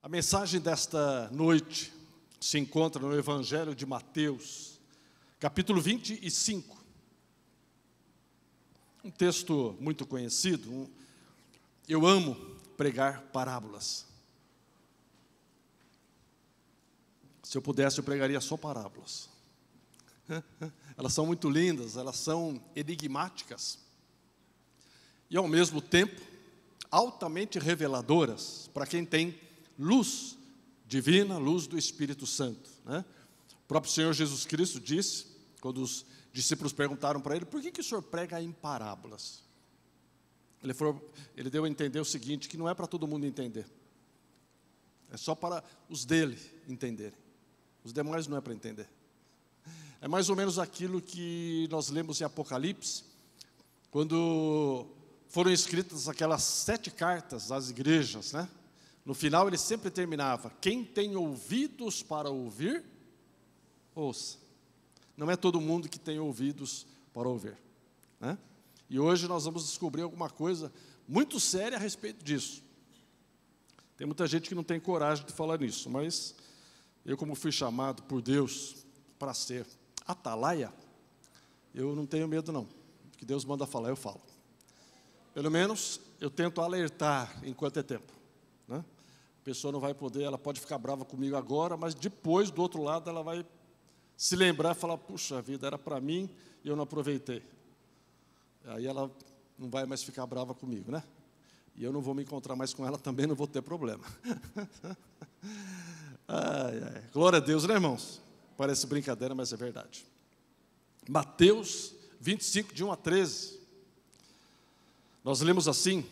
A mensagem desta noite se encontra no Evangelho de Mateus, capítulo 25. Um texto muito conhecido. Eu amo pregar parábolas. Se eu pudesse, eu pregaria só parábolas. Elas são muito lindas, elas são enigmáticas. E, ao mesmo tempo, altamente reveladoras para quem tem luz divina, luz do Espírito Santo, né? O próprio Senhor Jesus Cristo disse, quando os discípulos perguntaram para ele: por que o Senhor prega em parábolas? Ele deu a entender o seguinte, que não é para todo mundo entender. É só para os dele entenderem. Os demais não é para entender. É mais ou menos aquilo que nós lemos em Apocalipse, quando foram escritas aquelas 7 cartas às igrejas, né? No final ele sempre terminava: quem tem ouvidos para ouvir, ouça. Não é todo mundo que tem ouvidos para ouvir, né? E hoje nós vamos descobrir alguma coisa muito séria a respeito disso. Tem muita gente que não tem coragem de falar nisso, mas eu, como fui chamado por Deus para ser atalaia, eu não tenho medo não. O que Deus manda falar, eu falo. Pelo menos eu tento alertar enquanto é tempo, né? A pessoa não vai poder, ela pode ficar brava comigo agora, mas depois, do outro lado, ela vai se lembrar e falar: puxa vida, era para mim e eu não aproveitei. Aí ela não vai mais ficar brava comigo, né? E eu não vou me encontrar mais com ela também, não vou ter problema. Ai, ai. Glória a Deus, né, irmãos? Parece brincadeira, mas é verdade. Mateus 25, de 1 a 13. Nós lemos assim: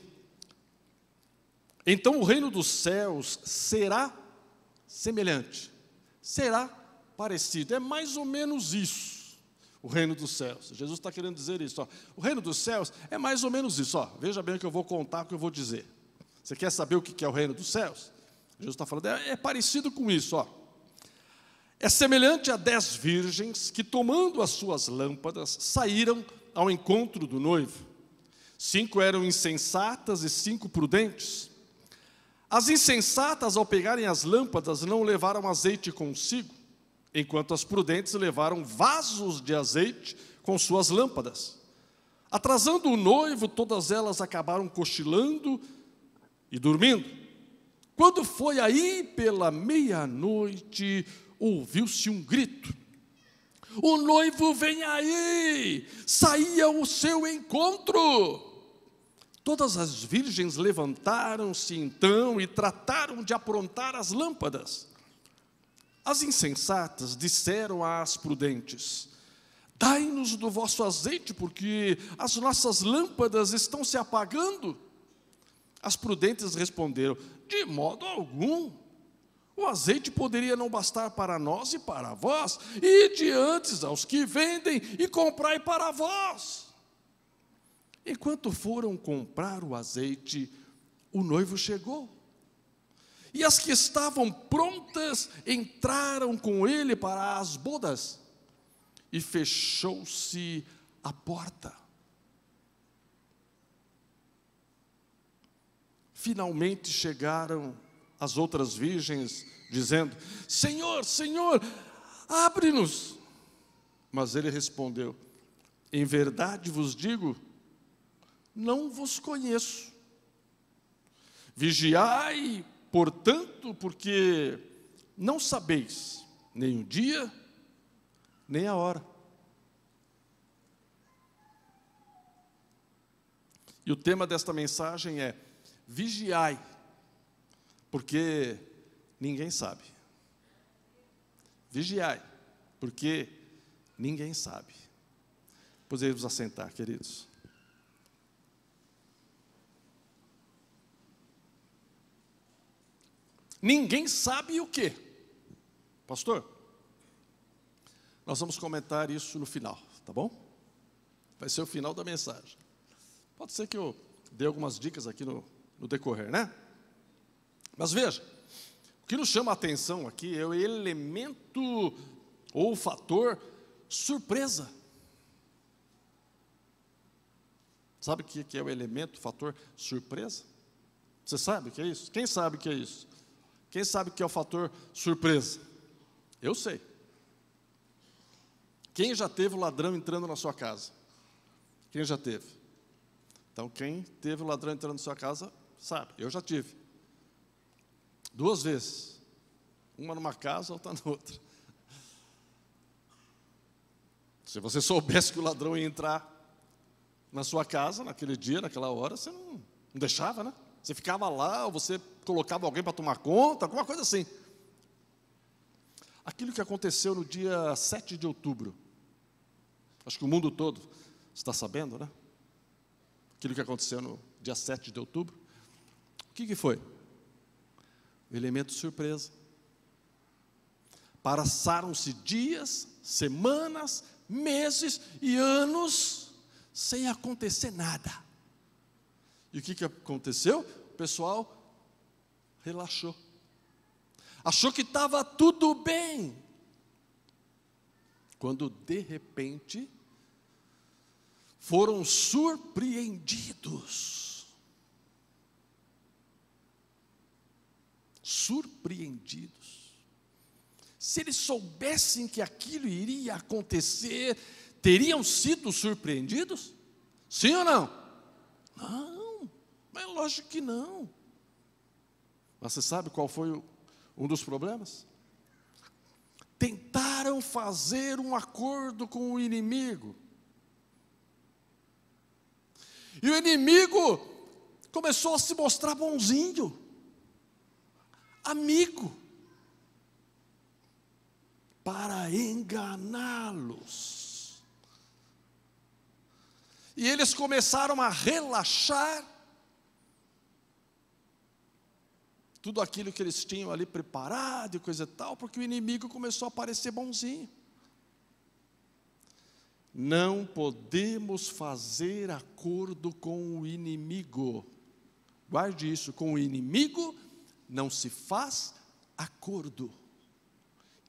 então o reino dos céus será semelhante, será parecido. É mais ou menos isso, o reino dos céus. Jesus está querendo dizer isso. Ó. O reino dos céus é mais ou menos isso. Ó. Veja bem o que eu vou contar, o que eu vou dizer. Você quer saber o que é o reino dos céus? Jesus está falando, é parecido com isso. Ó. É semelhante a 10 virgens que, tomando as suas lâmpadas, saíram ao encontro do noivo. 5 eram insensatas e 5 prudentes. As insensatas, ao pegarem as lâmpadas, não levaram azeite consigo, enquanto as prudentes levaram vasos de azeite com suas lâmpadas. Atrasando o noivo, todas elas acabaram cochilando e dormindo. Quando foi aí pela meia-noite, ouviu-se um grito: o noivo vem aí, saia ao seu encontro. Todas as virgens levantaram-se então e trataram de aprontar as lâmpadas. As insensatas disseram às prudentes: dai-nos do vosso azeite, porque as nossas lâmpadas estão se apagando. As prudentes responderam: de modo algum. O azeite poderia não bastar para nós e para vós. Ide antes aos que vendem e comprai para vós. Enquanto foram comprar o azeite, o noivo chegou. E as que estavam prontas entraram com ele para as bodas. E fechou-se a porta. Finalmente chegaram as outras virgens, dizendo: Senhor, Senhor, abre-nos. Mas ele respondeu: em verdade vos digo, não vos conheço. Vigiai, portanto, porque não sabeis nem o dia, nem a hora. E o tema desta mensagem é: vigiai, porque ninguém sabe. Vigiai, porque ninguém sabe. Podemos assentar, queridos. Ninguém sabe o quê? Pastor, nós vamos comentar isso no final, tá bom? Vai ser o final da mensagem. Pode ser que eu dê algumas dicas aqui no decorrer, né? Mas veja, o que nos chama a atenção aqui é o elemento ou o fator surpresa. Sabe o que é o elemento, o fator surpresa? Você sabe o que é isso? Quem sabe o que é isso? Quem sabe o que é o fator surpresa? Eu sei. Quem já teve o ladrão entrando na sua casa? Quem já teve? Então, quem teve o ladrão entrando na sua casa, sabe. Eu já tive. 2 vezes. Uma numa casa, outra na outra. Se você soubesse que o ladrão ia entrar na sua casa, naquele dia, naquela hora, você não deixava, né? Você ficava lá, ou você colocava alguém para tomar conta, alguma coisa assim. Aquilo que aconteceu no dia 7 de outubro, acho que o mundo todo está sabendo, né? Aquilo que aconteceu no dia 7 de outubro. O que foi? O elemento surpresa. Passaram-se dias, semanas, meses e anos sem acontecer nada. E o que aconteceu? O pessoal relaxou. Achou que estava tudo bem. Quando de repente foram surpreendidos. Surpreendidos. Se eles soubessem que aquilo iria acontecer, teriam sido surpreendidos? Sim ou não? Não, mas lógico que não. Mas você sabe qual foi um dos problemas? Tentaram fazer um acordo com o inimigo. E o inimigo começou a se mostrar bonzinho, amigo, para enganá-los. E eles começaram a relaxar tudo aquilo que eles tinham ali preparado e coisa e tal, porque o inimigo começou a parecer bonzinho. Não podemos fazer acordo com o inimigo. Guarde isso, com o inimigo não se faz acordo.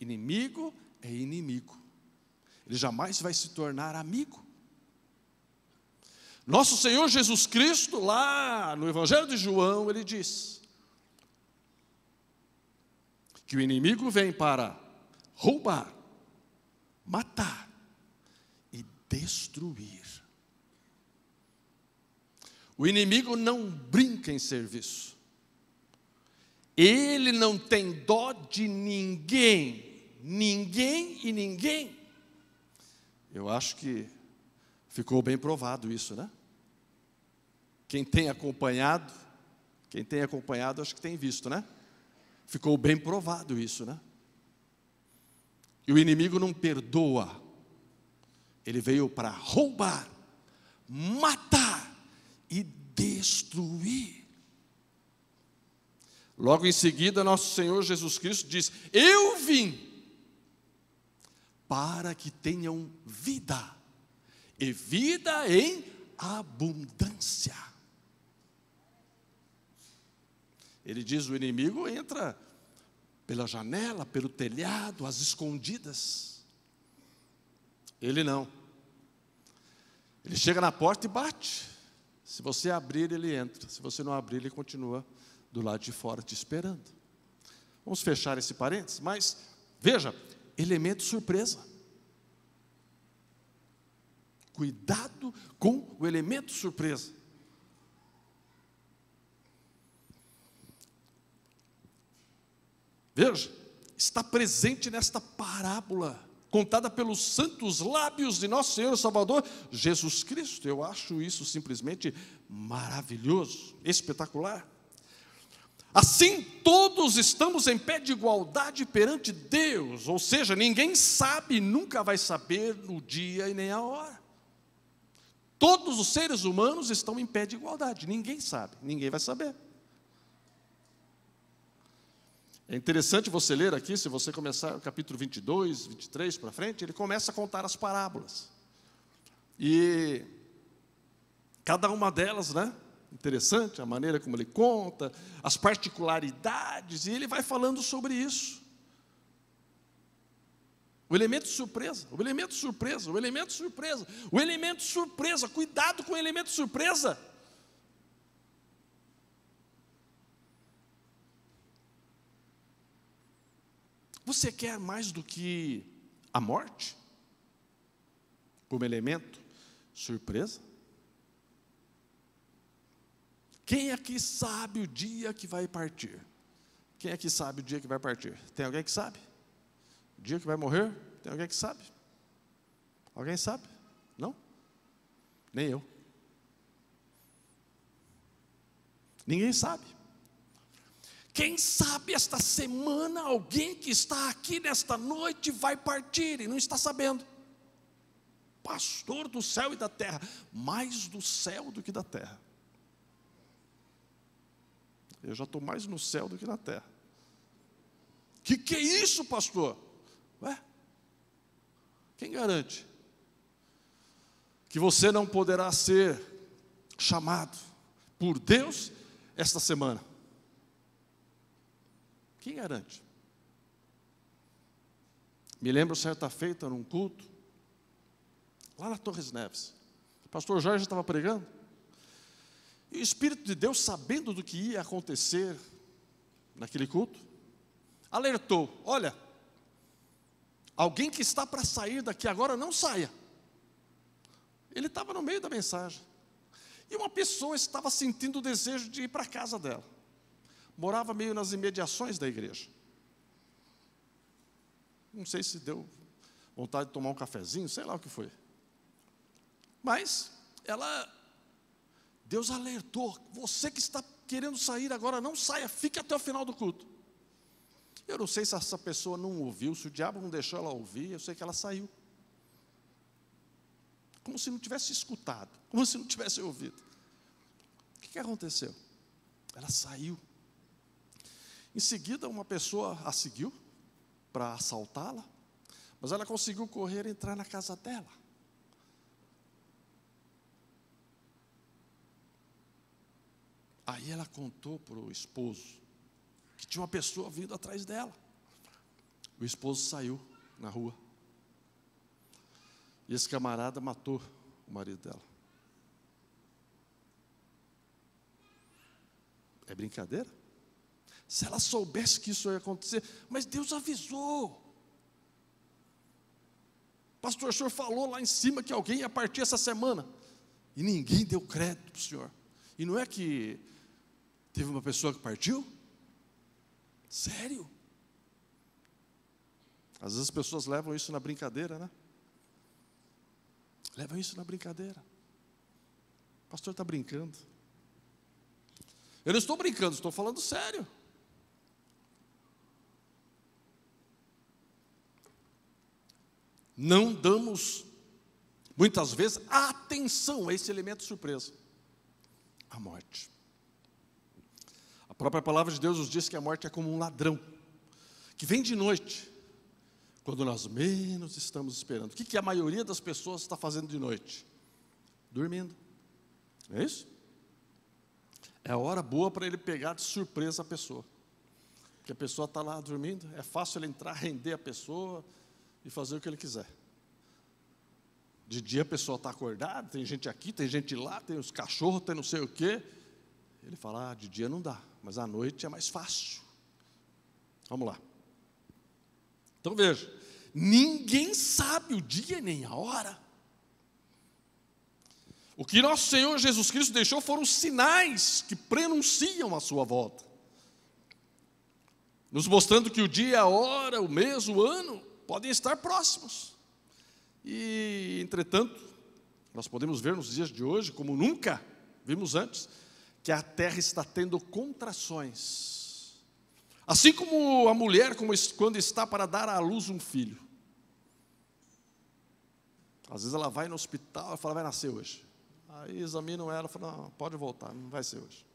Inimigo é inimigo. Ele jamais vai se tornar amigo. Nosso Senhor Jesus Cristo, lá no Evangelho de João, ele diz que o inimigo vem para roubar, matar e destruir. O inimigo não brinca em serviço. Ele não tem dó de ninguém. Ninguém e ninguém. Eu acho que ficou bem provado isso, né? Quem tem acompanhado, acho que tem visto, né? Ficou bem provado isso, né? E o inimigo não perdoa. Ele veio para roubar, matar e destruir. Logo em seguida, nosso Senhor Jesus Cristo diz: eu vim para que tenham vida, e vida em abundância. Ele diz: o inimigo entra pela janela, pelo telhado, às escondidas. Ele não. Ele chega na porta e bate. Se você abrir, ele entra. Se você não abrir, ele continua do lado de fora te esperando. Vamos fechar esse parênteses, mas veja, elemento surpresa. Cuidado com o elemento surpresa. Veja, está presente nesta parábola, contada pelos santos lábios de nosso Senhor e Salvador, Jesus Cristo. Eu acho isso simplesmente maravilhoso, espetacular. Assim, todos estamos em pé de igualdade perante Deus, ou seja, ninguém sabe, nunca vai saber no dia e nem a hora. Todos os seres humanos estão em pé de igualdade, ninguém sabe, ninguém vai saber. É interessante você ler aqui, se você começar o capítulo 22, 23 para frente, ele começa a contar as parábolas. E cada uma delas, né? Interessante a maneira como ele conta, as particularidades, e ele vai falando sobre isso. O elemento surpresa, o elemento surpresa, o elemento surpresa, o elemento surpresa, cuidado com o elemento surpresa. Você quer mais do que a morte? Como elemento surpresa? Quem aqui sabe o dia que vai partir? Quem aqui sabe o dia que vai partir? Tem alguém que sabe? O dia que vai morrer? Tem alguém que sabe? Alguém sabe? Não? Nem eu. Ninguém sabe. Quem sabe esta semana alguém que está aqui nesta noite vai partir e não está sabendo? Pastor do céu e da terra, mais do céu do que da terra. Eu já estou mais no céu do que na terra. Que é isso, pastor? Ué? Quem garante que você não poderá ser chamado por Deus esta semana? Quem garante? Me lembro certa feita num culto, lá na Torres Neves. O pastor Jorge estava pregando. E o Espírito de Deus, sabendo do que ia acontecer naquele culto, alertou: olha, alguém que está para sair daqui agora, não saia. Ele estava no meio da mensagem. E uma pessoa estava sentindo o desejo de ir para a casa dela. Morava meio nas imediações da igreja. Não sei se deu vontade de tomar um cafezinho, sei lá o que foi. Mas Deus alertou: você que está querendo sair agora, não saia, fique até o final do culto. Eu não sei se essa pessoa não ouviu, se o diabo não deixou ela ouvir, eu sei que ela saiu. Como se não tivesse escutado, como se não tivesse ouvido. O que aconteceu? Ela saiu. Em seguida, uma pessoa a seguiu para assaltá-la, mas ela conseguiu correr e entrar na casa dela. Aí ela contou para o esposo que tinha uma pessoa vindo atrás dela. O esposo saiu na rua. E esse camarada matou o marido dela. É brincadeira? Se ela soubesse que isso ia acontecer, mas Deus avisou. Pastor, o senhor falou lá em cima que alguém ia partir essa semana. E ninguém deu crédito para o senhor. E não é que teve uma pessoa que partiu? Sério? Às vezes as pessoas levam isso na brincadeira, né? Levam isso na brincadeira. O pastor está brincando. Eu não estou brincando, estou falando sério. Não damos, muitas vezes, atenção a esse elemento surpresa: a morte. A própria palavra de Deus nos diz que a morte é como um ladrão, que vem de noite, quando nós menos estamos esperando. O que a maioria das pessoas está fazendo de noite? Dormindo. Não é isso? É a hora boa para ele pegar de surpresa a pessoa. Porque a pessoa está lá dormindo, é fácil ele entrar, render a pessoa e fazer o que ele quiser. De dia a pessoa está acordada, tem gente aqui, tem gente lá, tem os cachorros, tem não sei o quê. Ele fala: de dia não dá, mas à noite é mais fácil. Vamos lá. Então veja, ninguém sabe o dia nem a hora. O que nosso Senhor Jesus Cristo deixou foram sinais que prenunciam a sua volta, nos mostrando que o dia, a hora, o mês, o ano podem estar próximos. E, entretanto, nós podemos ver nos dias de hoje, como nunca vimos antes, que a terra está tendo contrações. Assim como a mulher, quando está para dar à luz um filho. Às vezes ela vai no hospital e fala: vai nascer hoje. Aí examinam ela e falam: não, pode voltar, não vai ser hoje.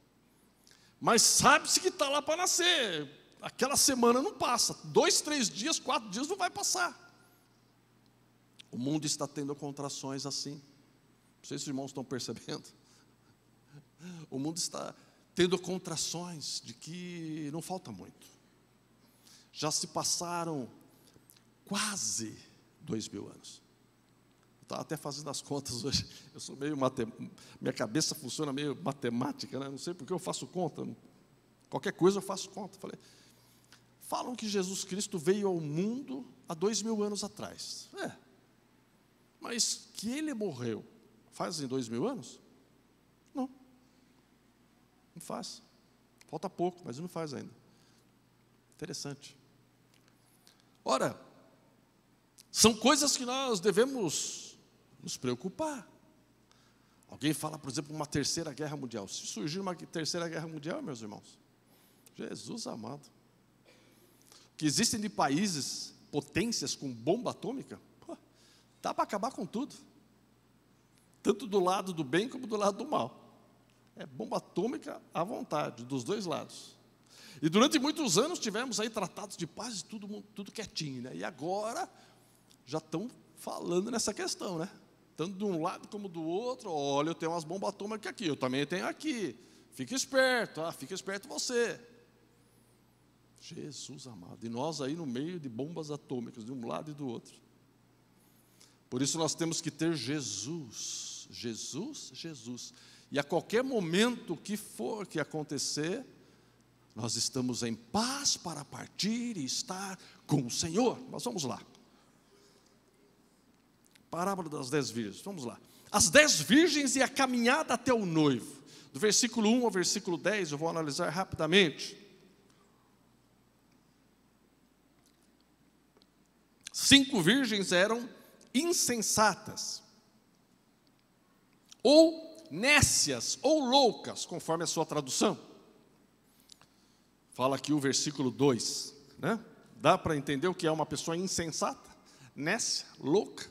Mas sabe-se que está lá para nascer. Aquela semana não passa. 2, 3 dias, 4 dias não vai passar. O mundo está tendo contrações assim. Não sei se os irmãos estão percebendo. O mundo está tendo contrações de que não falta muito. Já se passaram quase 2000 anos. Eu estava até fazendo as contas hoje. Eu sou meio minha cabeça funciona meio matemática, né? Não sei porque eu faço conta. Qualquer coisa eu faço conta. Falei, Falam que Jesus Cristo veio ao mundo há 2000 anos atrás. Mas que ele morreu fazem 2000 anos? Não. Não faz. Falta pouco, mas não faz ainda. Interessante. Ora, são coisas que nós devemos nos preocupar. Alguém fala, por exemplo, uma terceira guerra mundial. Se surgir uma terceira guerra mundial, meus irmãos, Jesus amado, que existem de países, potências com bomba atômica, dá para acabar com tudo. Tanto do lado do bem como do lado do mal. É bomba atômica à vontade, dos dois lados. E durante muitos anos tivemos aí tratados de paz, tudo quietinho, né? E agora já estão falando nessa questão, né? Tanto de um lado como do outro. Olha, eu tenho umas bombas atômicas aqui, eu também tenho aqui. Fica esperto, fica esperto você. Jesus amado. E nós aí no meio de bombas atômicas, de um lado e do outro. Por isso nós temos que ter Jesus. Jesus, Jesus. E a qualquer momento que for que acontecer, nós estamos em paz para partir e estar com o Senhor. Mas vamos lá. Parábola das 10 virgens, vamos lá. As 10 virgens e a caminhada até o noivo. Do versículo 1 ao versículo 10, eu vou analisar rapidamente. 5 virgens eram insensatas, ou nécias, ou loucas, conforme a sua tradução. Fala aqui o versículo 2, né? Dá para entender o que é uma pessoa insensata, nécia, louca.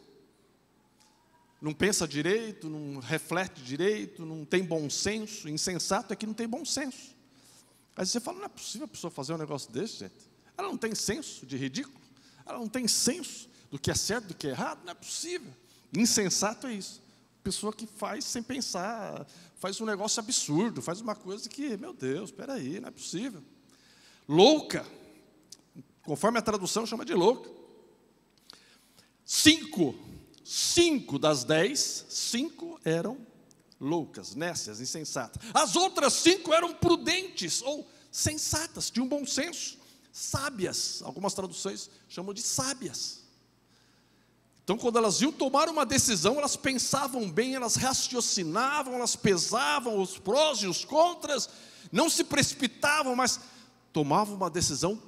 Não pensa direito, não reflete direito, não tem bom senso. Insensato é que não tem bom senso. Aí você fala, não é possível a pessoa fazer um negócio desse, gente. Ela não tem senso de ridículo, ela não tem senso do que é certo, do que é errado, não é possível. Insensato é isso. Pessoa que faz sem pensar, faz um negócio absurdo, faz uma coisa que, meu Deus, espera aí, não é possível. Louca, conforme a tradução chama de louca. 5 das 10, 5 eram loucas, nécias, insensatas. As outras 5 eram prudentes ou sensatas, tinham bom senso, sábias. Algumas traduções chamam de sábias. Então, quando elas iam tomar uma decisão, elas pensavam bem, elas raciocinavam, elas pesavam os prós e os contras, não se precipitavam, mas tomavam uma decisão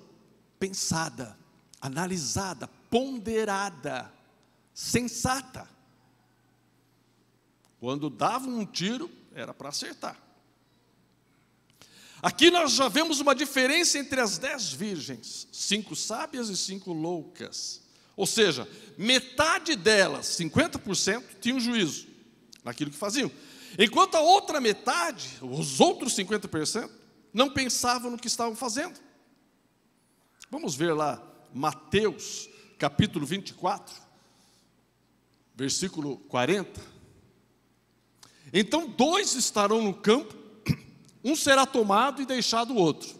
pensada, analisada, ponderada, sensata. Quando davam um tiro, era para acertar. Aqui nós já vemos uma diferença entre as 10 virgens, 5 sábias e 5 loucas. Ou seja, metade delas, 50%, tinham juízo naquilo que faziam. Enquanto a outra metade, os outros 50%, não pensavam no que estavam fazendo. Vamos ver lá, Mateus, capítulo 24, versículo 40. Então 2 estarão no campo, um será tomado e deixado o outro.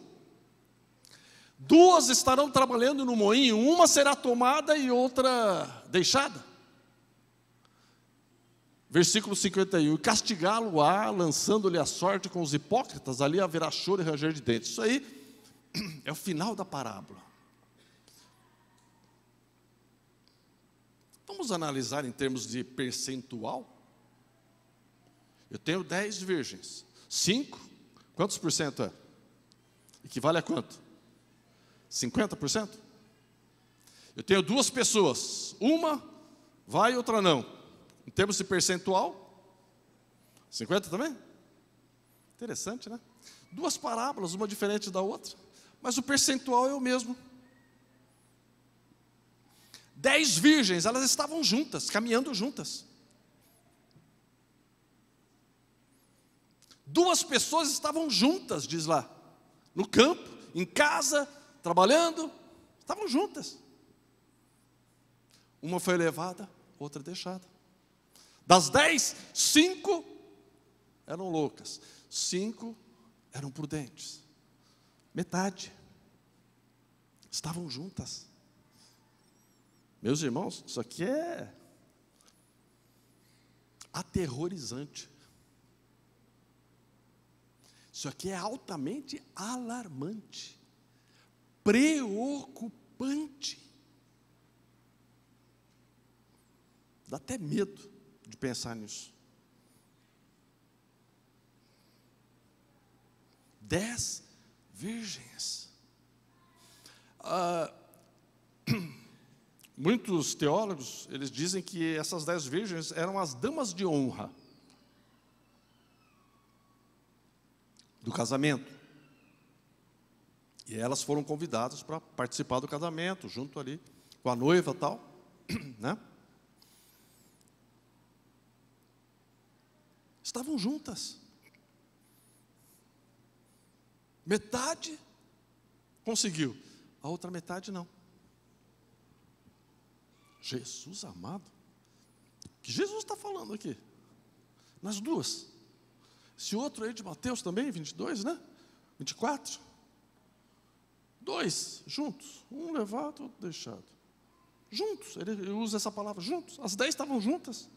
2 estarão trabalhando no moinho, uma será tomada e outra deixada. Versículo 51, castigá-lo-á, lançando-lhe a sorte com os hipócritas, ali haverá choro e ranger de dentes. Isso aí é o final da parábola. Vamos analisar em termos de percentual. Eu tenho 10 virgens, 5, quantos por cento é? Equivale a quanto? 50%? Eu tenho 2 pessoas, uma vai e outra não. Em termos de percentual, 50 também? Interessante, né? 2 parábolas, uma diferente da outra, mas o percentual é o mesmo. 10 virgens, elas estavam juntas, caminhando juntas. 2 pessoas estavam juntas, diz lá, no campo, em casa, trabalhando, estavam juntas. Uma foi levada, outra deixada. Das 10, 5 eram loucas, 5 eram prudentes. Metade. Estavam juntas. Meus irmãos, isso aqui é aterrorizante. Isso aqui é altamente alarmante, preocupante. Dá até medo de pensar nisso. 10 virgens. Muitos teólogos, eles dizem que essas 10 virgens eram as damas de honra do casamento. E elas foram convidadas para participar do casamento, junto ali com a noiva e tal, né? Estavam juntas. Metade conseguiu, a outra metade não. Jesus amado, o que Jesus está falando aqui? Nas duas. Esse outro aí de Mateus também, 22, né? 24. 2 juntos, um levado, outro deixado. Juntos, ele usa essa palavra, juntos. As 10 estavam juntas.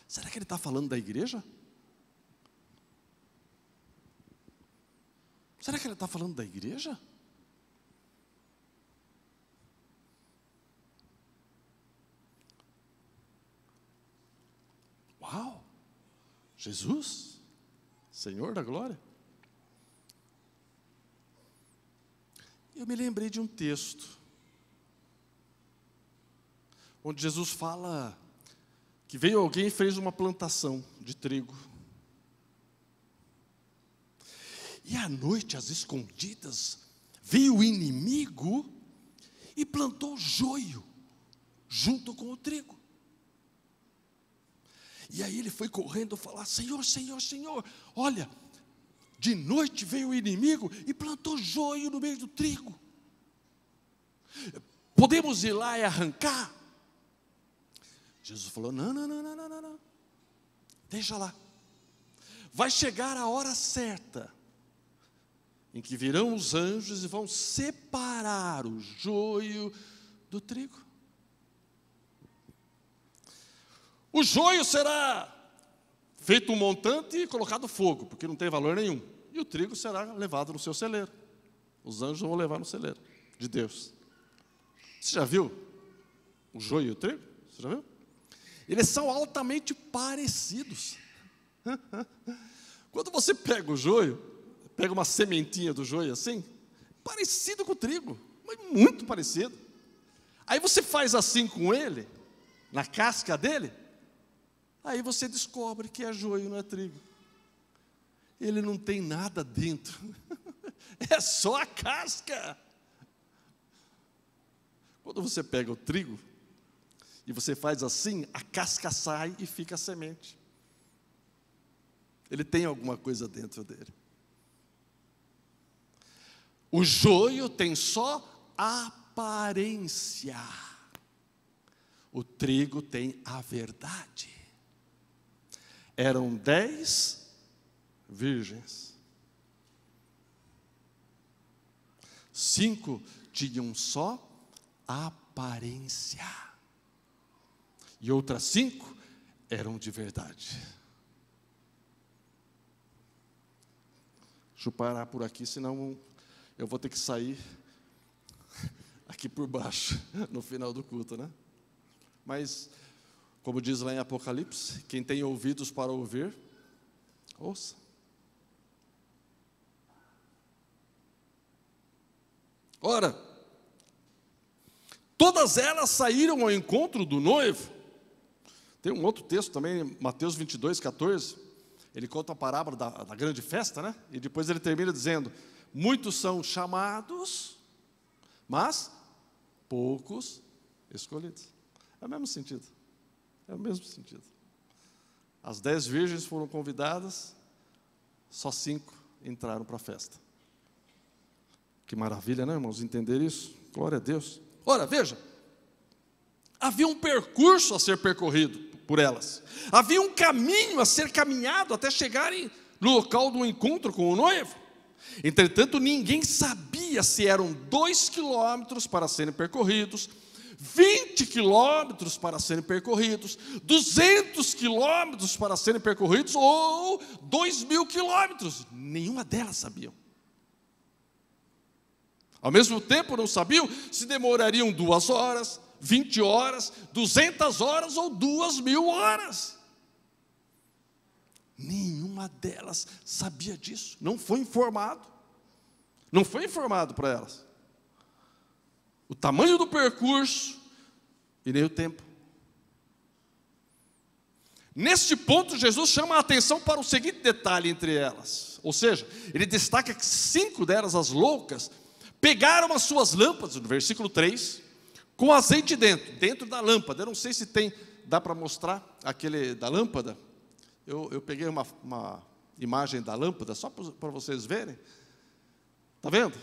Será que ele está falando da igreja? Será que ele está falando da igreja? Uau! Jesus, Senhor da glória. Eu me lembrei de um texto, onde Jesus fala que veio alguém e fez uma plantação de trigo. E à noite, às escondidas, veio o inimigo e plantou joio junto com o trigo. E aí ele foi correndo falar: Senhor, Senhor, Senhor, olha, de noite veio o inimigo e plantou joio no meio do trigo. Podemos ir lá e arrancar? Jesus falou: não. Deixa lá. Vai chegar a hora certa, em que virão os anjos e vão separar o joio do trigo. O joio será feito um montante e colocado fogo, porque não tem valor nenhum. E o trigo será levado no seu celeiro. Os anjos vão levar no celeiro de Deus. Você já viu o joio e o trigo? Você já viu? Eles são altamente parecidos. Quando você pega o joio, pega uma sementinha do joio assim, parecido com o trigo, mas muito parecido. Aí você faz assim com ele, na casca dele, aí você descobre que é joio, não é trigo. Ele não tem nada dentro, é só a casca. Quando você pega o trigo e você faz assim, a casca sai e fica a semente. Ele tem alguma coisa dentro dele. O joio tem só aparência. O trigo tem a verdade. Eram 10 virgens. 5 tinham só aparência. E outras 5 eram de verdade. Deixa eu parar por aqui, senão eu vou ter que sair aqui por baixo, no final do culto, né? Mas, como diz lá em Apocalipse, quem tem ouvidos para ouvir, ouça. Ora, todas elas saíram ao encontro do noivo. Tem um outro texto também, Mateus 22, 14. Ele conta a parábola da grande festa, né? E depois ele termina dizendo: muitos são chamados, mas poucos escolhidos. É o mesmo sentido. É o mesmo sentido. As 10 virgens foram convidadas, só 5 entraram para a festa. Que maravilha, né, irmãos, entender isso? Glória a Deus. Ora, veja, havia um percurso a ser percorrido por elas. Havia um caminho a ser caminhado até chegarem no local do encontro com o noivo. Entretanto, ninguém sabia se eram 2 quilômetros para serem percorridos, 20 quilômetros para serem percorridos, 200 quilômetros para serem percorridos ou 2.000 quilômetros. Nenhuma delas sabiam. Ao mesmo tempo, não sabiam se demorariam 2 horas, 20 horas, 200 horas ou 2.000 horas. Nenhuma delas sabia disso, não foi informado. Não foi informado para elas o tamanho do percurso e nem o tempo. Neste ponto, Jesus chama a atenção para o seguinte detalhe entre elas. Ou seja, ele destaca que 5 delas, as loucas, pegaram as suas lâmpadas, no versículo 3, com azeite dentro da lâmpada. Eu não sei se dá para mostrar aquele da lâmpada. Eu peguei uma imagem da lâmpada, só para vocês verem. Está vendo?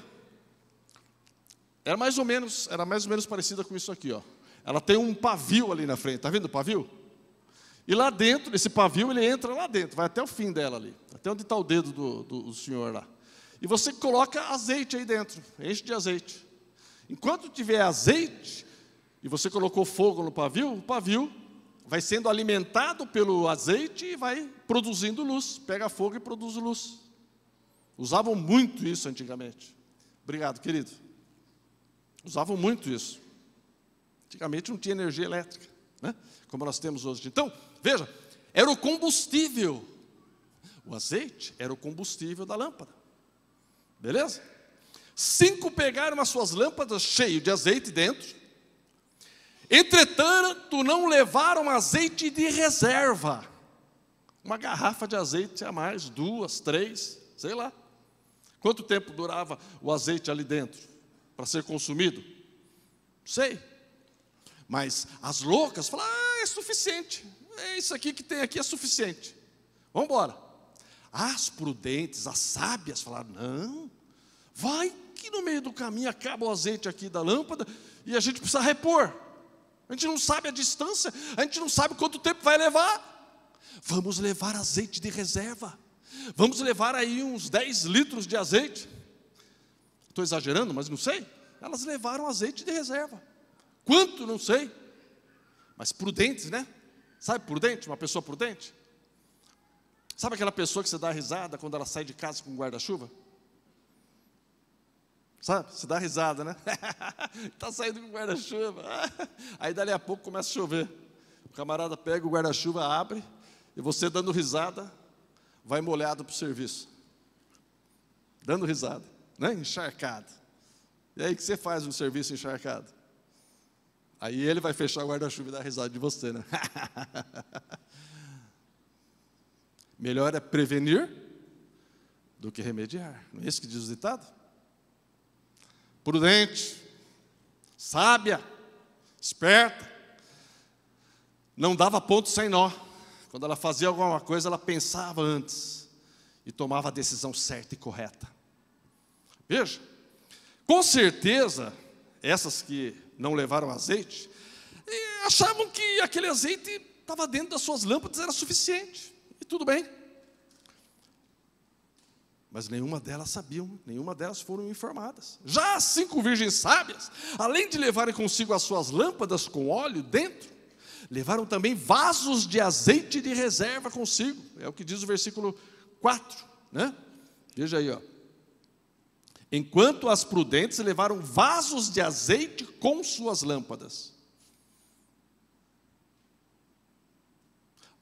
Era mais ou menos parecida com isso aqui, ó. Ela tem um pavio ali na frente, está vendo o pavio? E lá dentro, esse pavio, ele entra lá dentro, vai até o fim dela ali, até onde está o dedo do senhor lá. E você coloca azeite aí dentro, enche de azeite. Enquanto tiver azeite, e você colocou fogo no pavio, o pavio vai sendo alimentado pelo azeite e vai produzindo luz, pega fogo e produz luz. Usavam muito isso antigamente. Obrigado, querido. Usavam muito isso. Antigamente não tinha energia elétrica, né? Como nós temos hoje. Então, veja, era o combustível. O azeite era o combustível da lâmpada. Beleza? 5 pegaram as suas lâmpadas cheias de azeite dentro. Entretanto, não levaram azeite de reserva. Uma garrafa de azeite a mais, 2, 3, sei lá. Quanto tempo durava o azeite ali dentro para ser consumido? Sei. Mas as loucas falaram, é suficiente. É isso aqui que tem aqui é suficiente. Vamos embora. As prudentes, as sábias falaram, não, vai que no meio do caminho acaba o azeite aqui da lâmpada e a gente precisa repor. A gente não sabe a distância, a gente não sabe quanto tempo vai levar. Vamos levar azeite de reserva. Vamos levar aí uns 10 litros de azeite. Estou exagerando, mas não sei. Elas levaram azeite de reserva. Quanto? Não sei. Mas prudentes, né? Sabe prudente? Uma pessoa prudente? Sabe aquela pessoa que você dá risada quando ela sai de casa com um guarda-chuva? Sabe? Você dá risada, né? Está saindo com guarda-chuva. Aí dali a pouco começa a chover. O camarada pega o guarda-chuva, abre, e você dando risada, vai molhado para o serviço. Dando risada, né? Encharcado. E aí o que você faz no serviço encharcado? Aí ele vai fechar o guarda-chuva e dar risada de você, né? Melhor é prevenir do que remediar. Não é isso que diz o ditado? Prudente, sábia, esperta, não dava ponto sem nó. Quando ela fazia alguma coisa, ela pensava antes e tomava a decisão certa e correta. Veja, com certeza, essas que não levaram azeite, achavam que aquele azeite estava dentro das suas lâmpadas, era suficiente, e tudo bem. Mas nenhuma delas sabiam, nenhuma delas foram informadas. Já as 5 virgens sábias, além de levarem consigo as suas lâmpadas com óleo dentro, levaram também vasos de azeite de reserva consigo. É o que diz o versículo 4, né? Veja aí, ó. Enquanto as prudentes levaram vasos de azeite com suas lâmpadas.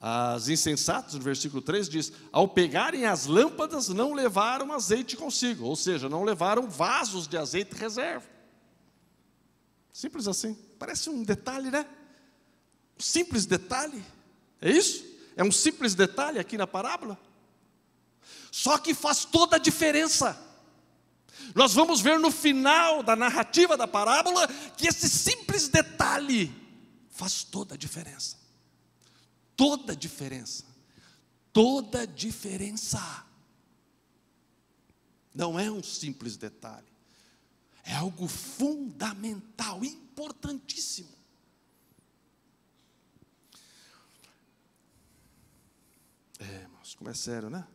As insensatas, no versículo 3, diz, ao pegarem as lâmpadas, não levaram azeite consigo, ou seja, não levaram vasos de azeite reserva. Simples assim, parece um detalhe, né? Um simples detalhe, é isso? É um simples detalhe aqui na parábola? Só que faz toda a diferença. Nós vamos ver no final da narrativa da parábola, que esse simples detalhe faz toda a diferença. Toda a diferença, toda a diferença. Não é um simples detalhe, é algo fundamental, importantíssimo. Irmãos, como é sério, né?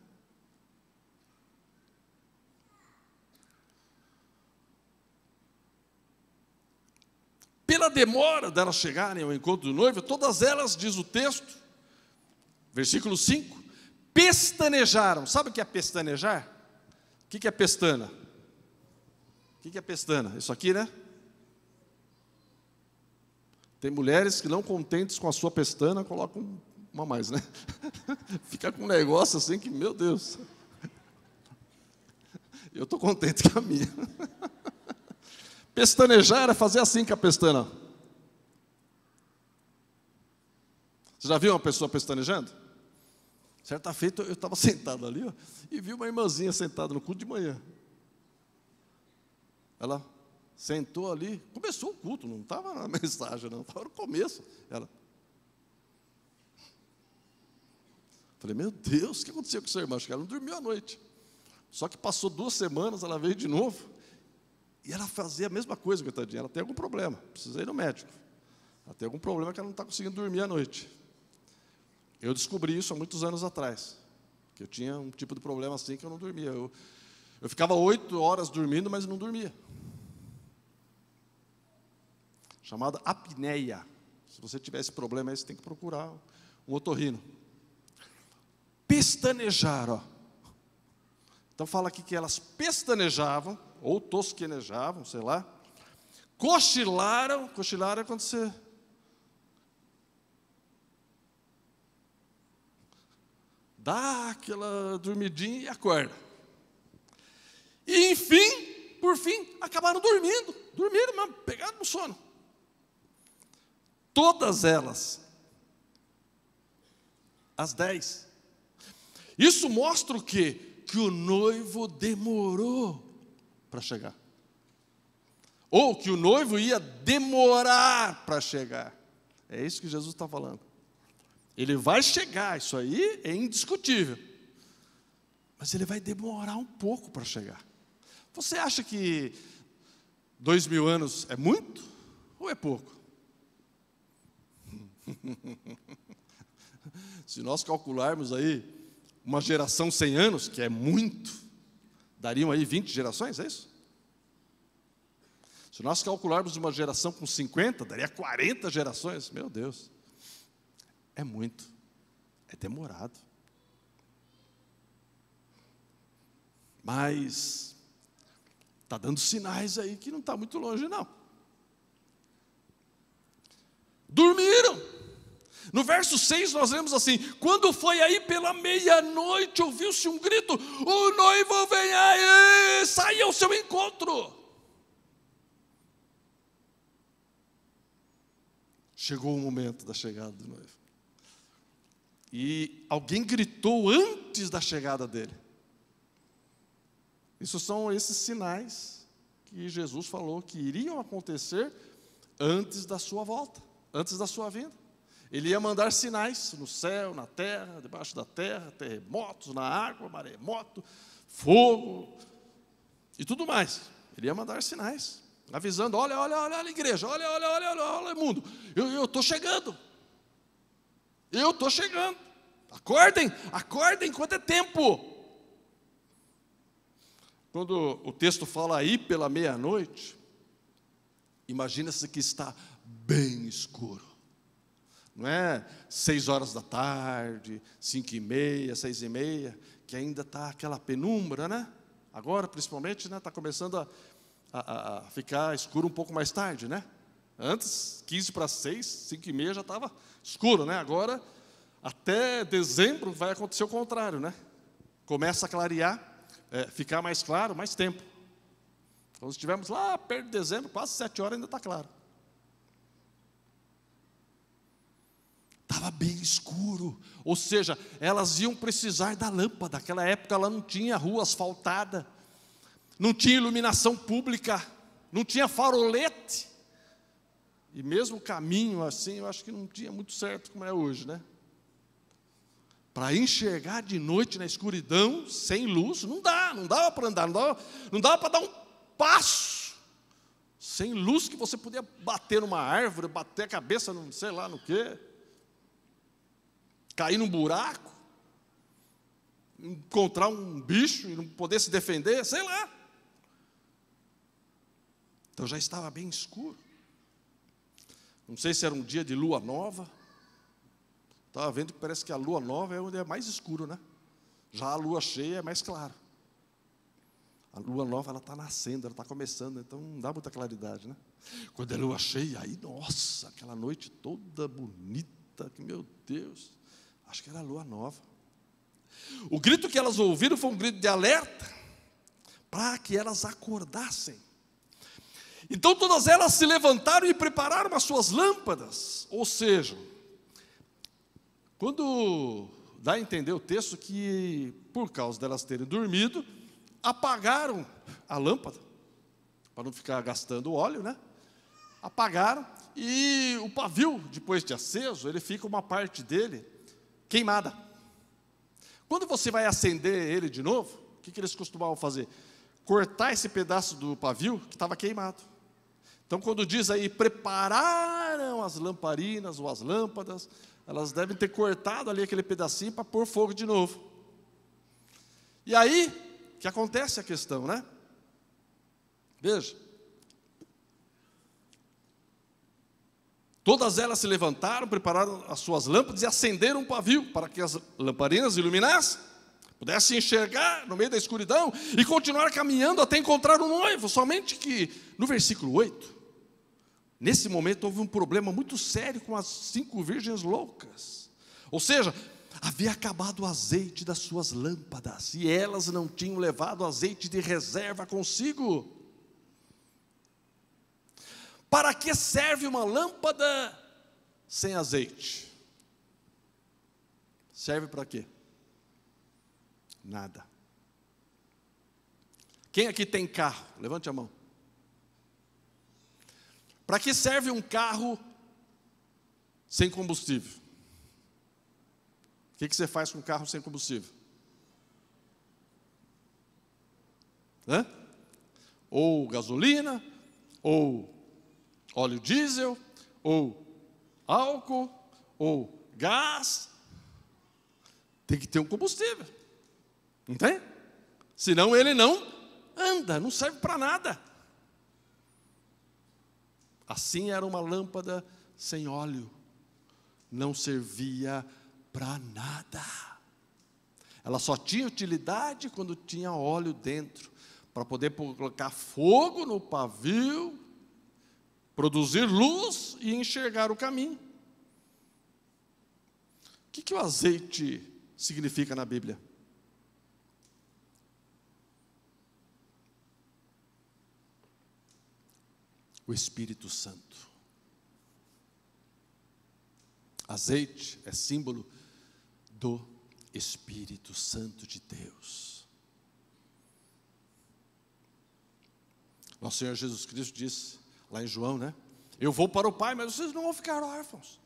Pela demora delas chegarem ao encontro do noivo, todas elas, diz o texto, versículo 5, pestanejaram. Sabe o que é pestanejar? O que é pestana? O que é pestana? Isso aqui, né? Tem mulheres que não contentes com a sua pestana, colocam uma a mais, né? Fica com um negócio assim que, meu Deus. Eu estou contente com a minha. Pestanejar era fazer assim com a pestana. Você já viu uma pessoa pestanejando? Certa feita eu estava sentado ali, ó, e vi uma irmãzinha sentada no culto de manhã. Ela sentou ali, começou o culto, não estava na mensagem, não, estava no começo. Ela. Falei, meu Deus, o que aconteceu com essa irmã? Acho que ela não dormiu à noite. Só que passou 2 semanas, ela veio de novo, e ela fazia a mesma coisa, coitadinha. Ela tem algum problema, precisa ir no médico. Ela tem algum problema que ela não está conseguindo dormir à noite. Eu descobri isso há muitos anos atrás, que eu tinha um tipo de problema assim que eu não dormia. Eu ficava 8 horas dormindo, mas não dormia. Chamada apneia. Se você tiver esse problema aí, você tem que procurar um otorrino. Pestanejar, ó. Então fala aqui que elas pestanejavam, ou tosquenejavam, sei lá. Cochilaram, cochilar é quando você... dá aquela dormidinha e acorda. E, enfim, por fim, acabaram dormindo. Dormiram, mas pegaram no sono. Todas elas, às 10. Isso mostra o quê? Que o noivo demorou para chegar. Ou que o noivo ia demorar para chegar. É isso que Jesus está falando. Ele vai chegar, isso aí é indiscutível. Mas ele vai demorar um pouco para chegar. Você acha que 2000 anos é muito ou é pouco? Se nós calcularmos aí uma geração 100 anos, que é muito, dariam aí 20 gerações, é isso? Se nós calcularmos uma geração com 50, daria 40 gerações, meu Deus. É muito, é demorado. Mas está dando sinais aí que não está muito longe, não. Dormiram. No verso 6 nós lemos assim: quando foi aí pela meia-noite, ouviu-se um grito: o noivo vem aí, saia ao seu encontro. Chegou o momento da chegada do noivo. E alguém gritou antes da chegada dele. Isso são esses sinais que Jesus falou que iriam acontecer antes da sua volta, antes da sua vinda. Ele ia mandar sinais no céu, na terra, debaixo da terra, terremotos na água, maremoto, fogo e tudo mais. Ele ia mandar sinais, avisando: olha, olha, olha, igreja, olha, olha, olha, olha, olha, mundo, eu estou chegando. Eu estou chegando. Acordem, acordem, enquanto é tempo. Quando o texto fala aí pela meia-noite, imagina-se que está bem escuro. Não é 6 horas da tarde, 5h30, 6h30, que ainda está aquela penumbra, né? Agora, principalmente, né, está começando a ficar escuro um pouco mais tarde, né? Antes, 15 para 6, 5h30 já estava escuro, né? Agora, até dezembro vai acontecer o contrário, né? Começa a clarear, ficar mais claro, mais tempo. Quando estivermos lá perto de dezembro, quase 7 horas ainda está claro. Estava bem escuro, ou seja, elas iam precisar da lâmpada. Naquela época ela não tinha rua asfaltada, não tinha iluminação pública, não tinha farolete. E mesmo o caminho assim, eu acho que não tinha muito certo como é hoje, né? Para enxergar de noite na escuridão, sem luz, não dava para andar, não dava para dar um passo. Sem luz que você podia bater numa árvore, bater a cabeça, não sei lá no quê. Cair num buraco, encontrar um bicho e não poder se defender, sei lá. Então já estava bem escuro. Não sei se era um dia de lua nova. Estava vendo que parece que a lua nova é onde é mais escuro, né? Já a lua cheia é mais claro. A lua nova, ela está nascendo, ela está começando, então não dá muita claridade, né? Quando é lua cheia, aí, nossa, aquela noite toda bonita, que meu Deus, acho que era a lua nova. O grito que elas ouviram foi um grito de alerta, para que elas acordassem. Então todas elas se levantaram e prepararam as suas lâmpadas. Ou seja, quando dá a entender o texto que, por causa delas terem dormido, apagaram a lâmpada, para não ficar gastando óleo, né? Apagaram, e o pavio, depois de aceso, ele fica uma parte dele queimada. Quando você vai acender ele de novo, o que eles costumavam fazer? Cortar esse pedaço do pavio que estava queimado. Então, quando diz aí, prepararam as lamparinas ou as lâmpadas, elas devem ter cortado ali aquele pedacinho para pôr fogo de novo. E aí, que acontece a questão, né? Veja. Todas elas se levantaram, prepararam as suas lâmpadas e acenderam um pavio para que as lamparinas iluminassem, pudessem enxergar no meio da escuridão e continuar caminhando até encontrar o noivo. Somente que no versículo 8, nesse momento houve um problema muito sério com as 5 virgens loucas. Ou seja, havia acabado o azeite das suas lâmpadas e elas não tinham levado azeite de reserva consigo. Para que serve uma lâmpada sem azeite? Serve para quê? Nada. Quem aqui tem carro? Levante a mão. Para que serve um carro sem combustível? O que você faz com um carro sem combustível? Ou gasolina, ou óleo diesel, ou álcool, ou gás. Tem que ter um combustível, não tem? Senão ele não anda, não serve para nada. Assim era uma lâmpada sem óleo, não servia para nada. Ela só tinha utilidade quando tinha óleo dentro, para poder colocar fogo no pavio, produzir luz e enxergar o caminho. O que o azeite significa na Bíblia? O Espírito Santo. Azeite é símbolo do Espírito Santo de Deus. Nosso Senhor Jesus Cristo disse, lá em João, né? Eu vou para o Pai, mas vocês não vão ficar órfãos.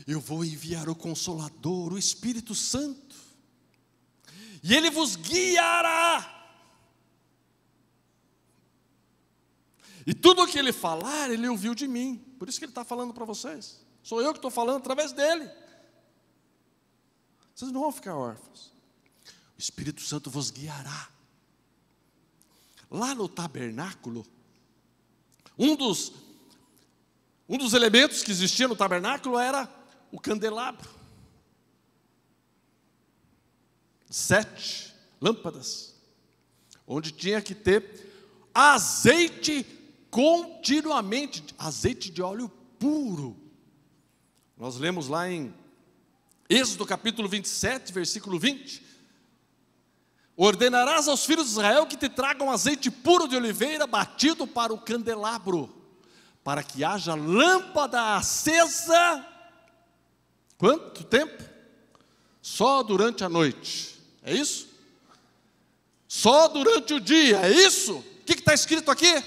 Eu vou enviar o Consolador, o Espírito Santo, e Ele vos guiará. E tudo o que Ele falar, Ele ouviu de mim. Por isso que Ele está falando para vocês. Sou eu que estou falando através dEle. Vocês não vão ficar órfãos. O Espírito Santo vos guiará. Lá no tabernáculo, um dos elementos que existia no tabernáculo era o candelabro. 7 lâmpadas, onde tinha que ter azeite continuamente, azeite de óleo puro. Nós lemos lá em Êxodo capítulo 27, versículo 20. Ordenarás aos filhos de Israel que te tragam azeite puro de oliveira batido para o candelabro, para que haja lâmpada acesa. Quanto tempo? Só durante a noite. É isso? Só durante o dia. É isso? O que está escrito aqui?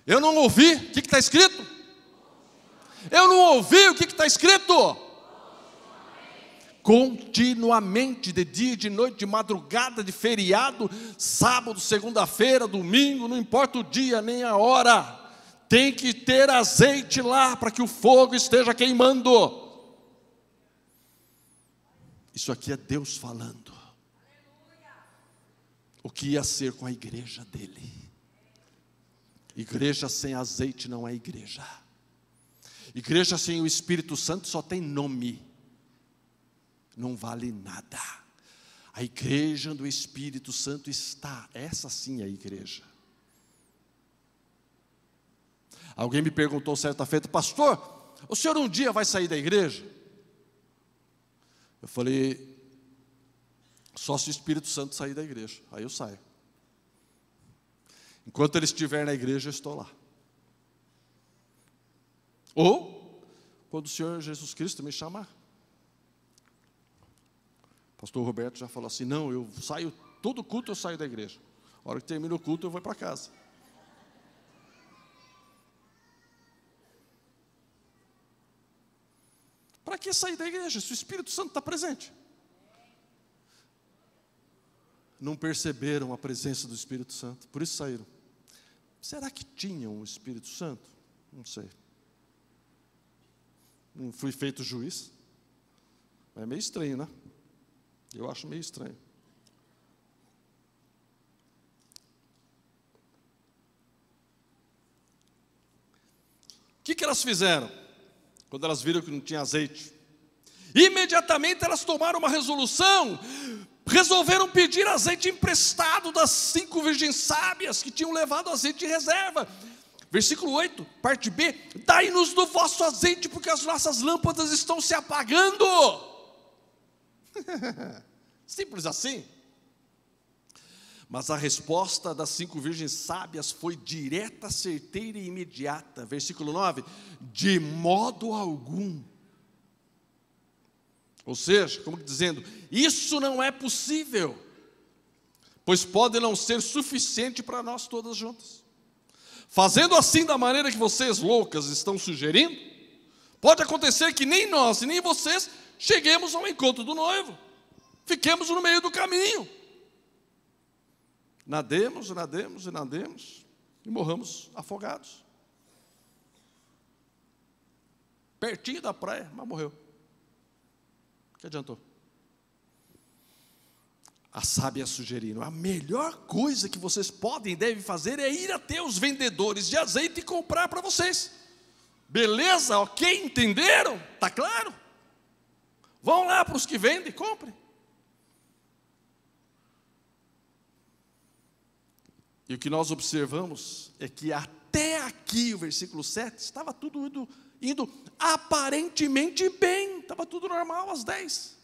Eu não ouvi. O que está escrito? Eu não ouvi. O que está escrito? Continuamente, de dia, de noite, de madrugada, de feriado, sábado, segunda-feira, domingo, não importa o dia nem a hora, tem que ter azeite lá para que o fogo esteja queimando. Isso aqui é Deus falando. O que ia ser com a igreja dele? Igreja sem azeite não é igreja. Igreja sem o Espírito Santo só tem nome. Não vale nada. A igreja do Espírito Santo está, essa sim é a igreja. Alguém me perguntou certa feita: pastor, o senhor um dia vai sair da igreja? Eu falei: só se o Espírito Santo sair da igreja, aí eu saio. Enquanto ele estiver na igreja, eu estou lá. Ou, quando o Senhor Jesus Cristo me chamar. O pastor Roberto já falou assim: não, eu saio, todo culto eu saio da igreja. A hora que termina o culto, eu vou para casa. Para que sair da igreja se o Espírito Santo está presente? Não perceberam a presença do Espírito Santo, por isso saíram. Será que tinham o Espírito Santo? Não sei. Não fui feito juiz. É meio estranho, né? Eu acho meio estranho. O que elas fizeram quando elas viram que não tinha azeite? Imediatamente elas tomaram uma resolução. Resolveram pedir azeite emprestado das 5 virgens sábias que tinham levado azeite em reserva. Versículo 8, parte B: dai-nos do vosso azeite, porque as nossas lâmpadas estão se apagando. Simples assim. Mas a resposta das 5 virgens sábias foi direta, certeira e imediata. Versículo 9: de modo algum. Ou seja, como dizendo, isso não é possível, pois pode não ser suficiente para nós todas juntas. Fazendo assim da maneira que vocês loucas estão sugerindo, pode acontecer que nem nós e nem vocês cheguemos ao encontro do noivo. Fiquemos no meio do caminho. Nademos e morramos afogados. Pertinho da praia, mas morreu. O que adiantou? As sábias sugeriram: a melhor coisa que vocês podem e devem fazer é ir até os vendedores de azeite e comprar para vocês. Beleza? Ok? Entenderam? Está claro? Vão lá para os que vendem e comprem. E o que nós observamos é que até aqui, o versículo 7, estava tudo indo aparentemente bem, estava tudo normal às 10.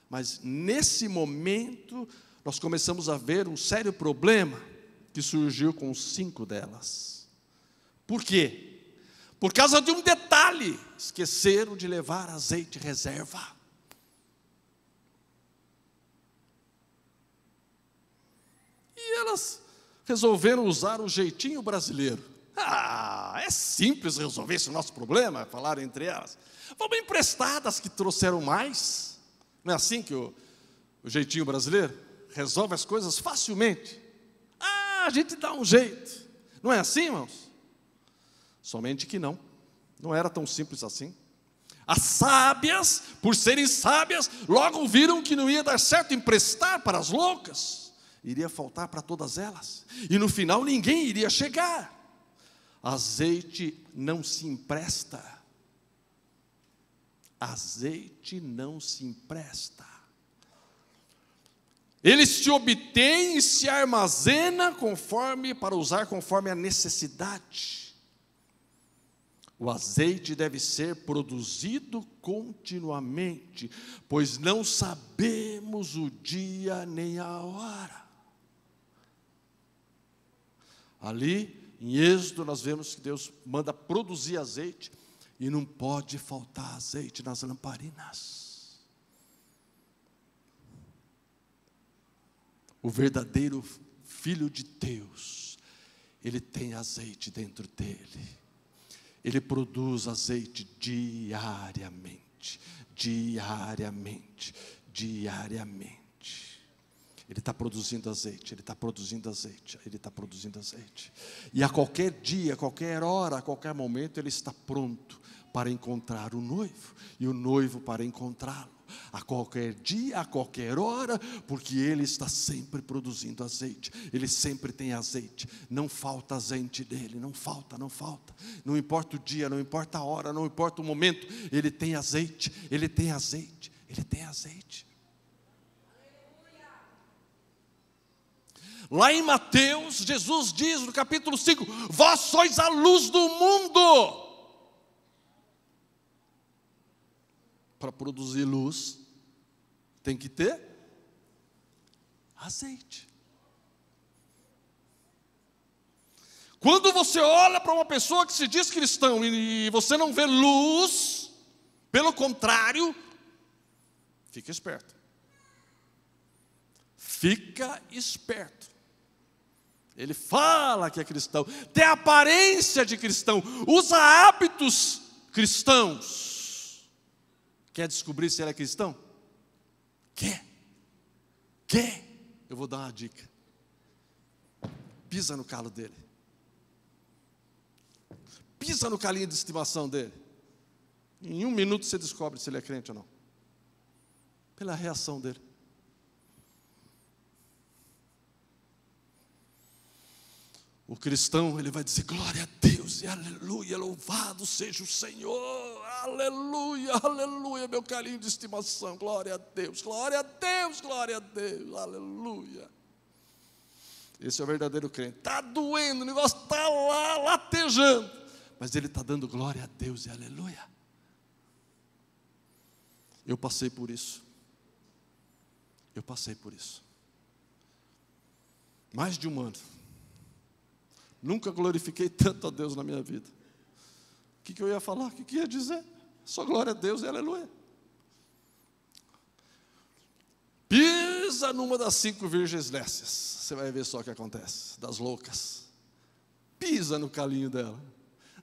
Mas nesse momento, nós começamos a ver um sério problema que surgiu com 5 delas. Por quê? Por causa de um detalhe: esqueceram de levar azeite reserva. E elas resolveram usar o jeitinho brasileiro. É simples resolver esse nosso problema, falaram entre elas. Vamos emprestar das que trouxeram mais. Não é assim que o jeitinho brasileiro resolve as coisas facilmente? A gente dá um jeito. Não é assim, irmãos? Somente que não era tão simples assim. As sábias, por serem sábias, logo viram que não ia dar certo emprestar para as loucas. Iria faltar para todas elas. E no final ninguém iria chegar. Azeite não se empresta. Azeite não se empresta. Ele se obtém e se armazena para usar conforme a necessidade. O azeite deve ser produzido continuamente, pois não sabemos o dia nem a hora. Ali em Êxodo nós vemos que Deus manda produzir azeite, e não pode faltar azeite nas lamparinas. O verdadeiro Filho de Deus, ele tem azeite dentro dele. Ele produz azeite diariamente. Ele está produzindo azeite, E a qualquer dia, a qualquer hora, a qualquer momento, ele está pronto para encontrar o noivo, e o noivo para encontrá-lo, a qualquer dia, a qualquer hora, porque ele está sempre produzindo azeite, ele sempre tem azeite, não falta azeite dele, não falta, não importa o dia, não importa a hora, não importa o momento, ele tem azeite. Lá em Mateus, Jesus diz no capítulo 5, vós sois a luz do mundo. Para produzir luz, tem que ter azeite. Quando você olha para uma pessoa que se diz cristão e você não vê luz, pelo contrário, fica esperto. Fica esperto. Ele fala que é cristão, tem aparência de cristão, usa hábitos cristãos. Quer descobrir se ele é cristão? Quer? Eu vou dar uma dica. Pisa no calo dele. Pisa no calinho de estimação dele. Em 1 minuto você descobre se ele é crente ou não. Pela reação dele. O cristão, ele vai dizer, glória a Deus e aleluia, louvado seja o Senhor, aleluia, aleluia, meu carinho de estimação, glória a Deus, glória a Deus, glória a Deus, aleluia. Esse é o verdadeiro crente. Está doendo, o negócio está lá, latejando, mas ele está dando glória a Deus e aleluia. Eu passei por isso. Mais de 1 ano. Nunca glorifiquei tanto a Deus na minha vida. O que eu ia falar? O que eu ia dizer? Só glória a Deus e aleluia. Pisa numa das 5 virgens nécias. Você vai ver só o que acontece. Das loucas. Pisa no calinho dela.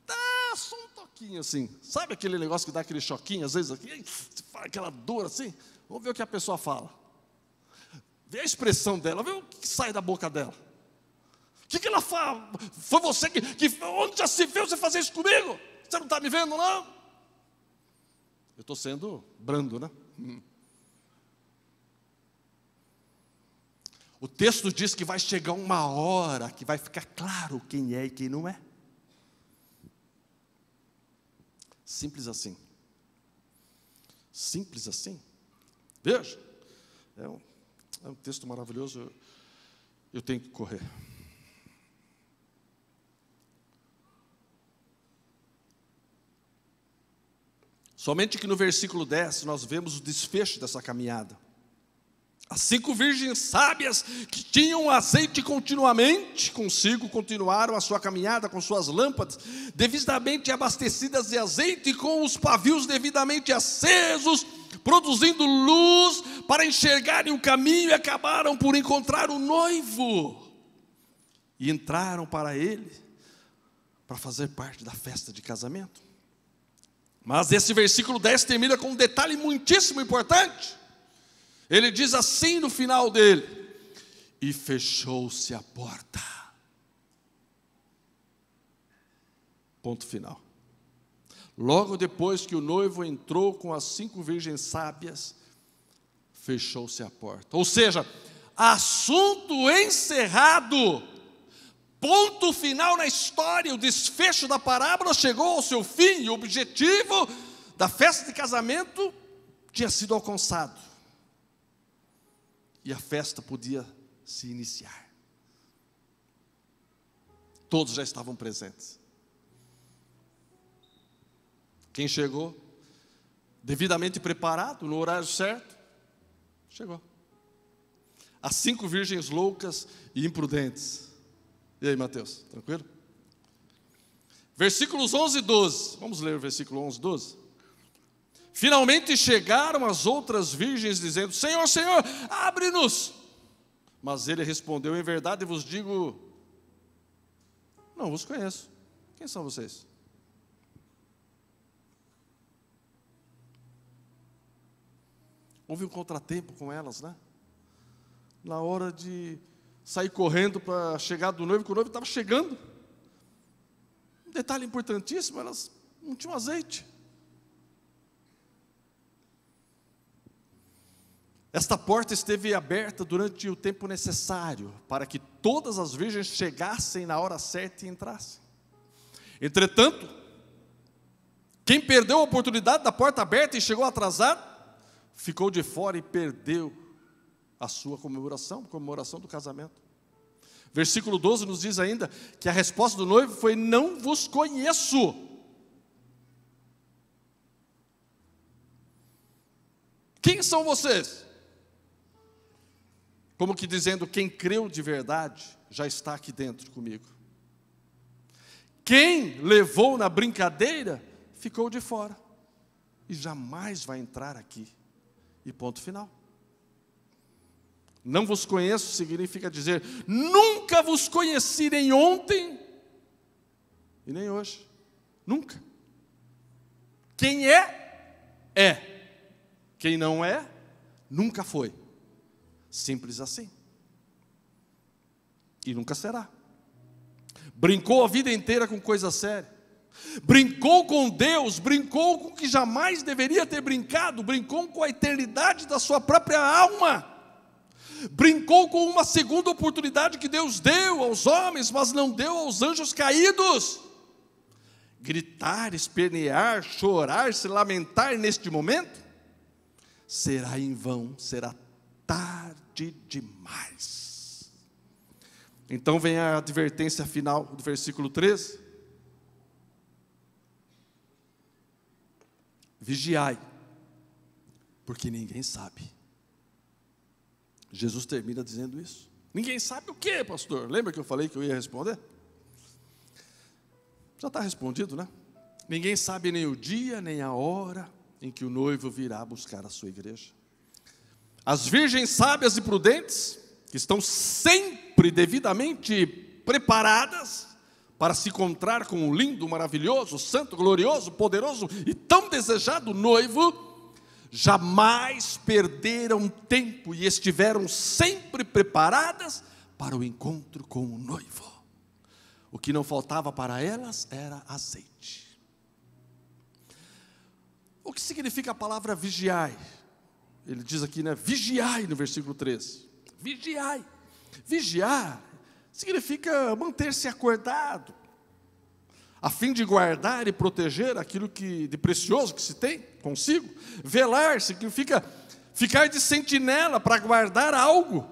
Dá só um toquinho assim. Sabe aquele negócio que dá aquele choquinho, às vezes aqui? Faz aquela dor assim. Vamos ver o que a pessoa fala. Vê a expressão dela. Vê o que sai da boca dela. O que ela fala? Foi você que onde já se viu você fazer isso comigo? Você não está me vendo, não? Eu estou sendo brando, né? O texto diz que vai chegar uma hora que vai ficar claro quem é e quem não é. Simples assim. Simples assim. Veja, é um texto maravilhoso. Eu tenho que correr. Somente que no versículo 10 nós vemos o desfecho dessa caminhada. As 5 virgens sábias que tinham azeite continuamente consigo continuaram a sua caminhada com suas lâmpadas devidamente abastecidas de azeite e com os pavios devidamente acesos, produzindo luz para enxergarem o caminho, e acabaram por encontrar o noivo. E entraram para ele para fazer parte da festa de casamento. Mas esse versículo 10 termina com um detalhe muitíssimo importante. Ele diz assim no final dele: e fechou-se a porta. Ponto final. Logo depois que o noivo entrou com as 5 virgens sábias, fechou-se a porta. Ou seja, assunto encerrado. Ponto final na história. O desfecho da parábola chegou ao seu fim. E o objetivo da festa de casamento tinha sido alcançado. E a festa podia se iniciar. Todos já estavam presentes. Quem chegou, devidamente preparado, no horário certo, chegou. As 5 virgens loucas e imprudentes. E aí, Mateus, tranquilo? Versículos 11 e 12. Vamos ler o versículo 11 e 12. Finalmente chegaram as outras virgens, dizendo: Senhor, Senhor, abre-nos. Mas ele respondeu: em verdade vos digo, não vos conheço. Quem são vocês? Houve um contratempo com elas, né? Na hora de sair correndo para chegar do noivo, que o noivo estava chegando. Um detalhe importantíssimo: elas não tinham azeite. Esta porta esteve aberta durante o tempo necessário para que todas as virgens chegassem na hora certa e entrassem. Entretanto, quem perdeu a oportunidade da porta aberta e chegou atrasado, ficou de fora e perdeu a sua comemoração do casamento. Versículo 12 nos diz ainda que a resposta do noivo foi: não vos conheço. Quem são vocês? Como que dizendo, quem creu de verdade já está aqui dentro comigo. Quem levou na brincadeira ficou de fora e jamais vai entrar aqui. E ponto final. Não vos conheço significa dizer, nunca vos conheci nem ontem e nem hoje. Nunca. Quem é, é. Quem não é, nunca foi. Simples assim. E nunca será. Brincou a vida inteira com coisa séria. Brincou com Deus, brincou com o que jamais deveria ter brincado, brincou com a eternidade da sua própria alma. Brincou com uma segunda oportunidade que Deus deu aos homens, mas não deu aos anjos caídos. Gritar, espernear, chorar, se lamentar neste momento, será em vão, será tarde demais. Então vem a advertência final do versículo 13. Vigiai, porque ninguém sabe. Jesus termina dizendo isso. Ninguém sabe o quê, pastor? Lembra que eu falei que eu ia responder? Já está respondido, né? Ninguém sabe nem o dia, nem a hora em que o noivo virá buscar a sua igreja. As virgens sábias e prudentes, que estão sempre devidamente preparadas para se encontrar com o lindo, maravilhoso, santo, glorioso, poderoso e tão desejado noivo, jamais perderam tempo e estiveram sempre preparadas para o encontro com o noivo. O que não faltava para elas era azeite. O que significa a palavra vigiai? Ele diz aqui, né? Vigiai no versículo 13. Vigiai. Vigiar significa manter-se acordado, a fim de guardar e proteger aquilo de precioso que se tem consigo. Velar significa ficar de sentinela para guardar algo.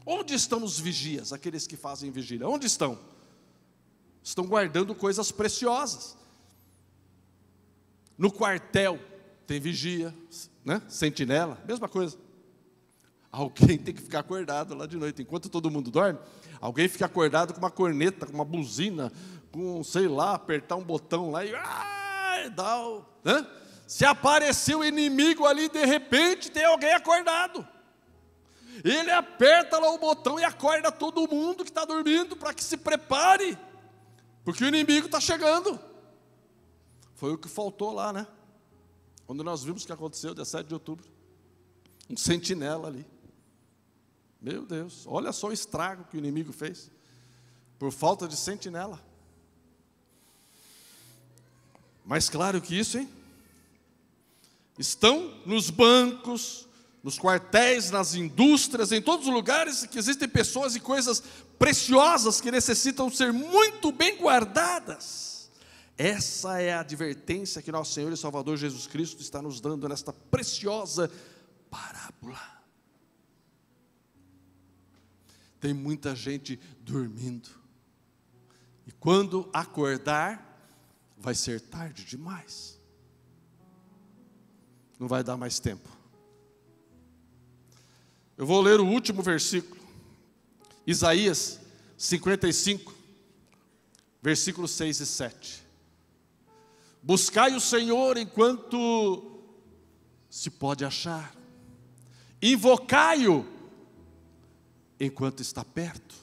Onde estão os vigias, aqueles que fazem vigília? Onde estão? Estão guardando coisas preciosas. No quartel tem vigia, né? Sentinela, mesma coisa. Alguém tem que ficar acordado lá de noite, enquanto todo mundo dorme. Alguém fica acordado com uma corneta, com uma buzina, com, sei lá, apertar um botão lá e dá o, né? Se aparecer o inimigo ali, de repente tem alguém acordado. Ele aperta lá o botão e acorda todo mundo que está dormindo para que se prepare, porque o inimigo está chegando. Foi o que faltou lá, né? Quando nós vimos o que aconteceu, dia 7 de outubro. Um sentinela ali. Meu Deus, olha só o estrago que o inimigo fez, por falta de sentinela. Mais claro que isso, hein? Estão nos bancos, nos quartéis, nas indústrias, em todos os lugares que existem pessoas e coisas preciosas que necessitam ser muito bem guardadas. Essa é a advertência que nosso Senhor e Salvador Jesus Cristo está nos dando nesta preciosa parábola. Tem muita gente dormindo, e quando acordar, vai ser tarde demais. Não vai dar mais tempo. Eu vou ler o último versículo, Isaías 55, versículos 6 e 7. Buscai o Senhor enquanto se pode achar, invocai-o enquanto está perto.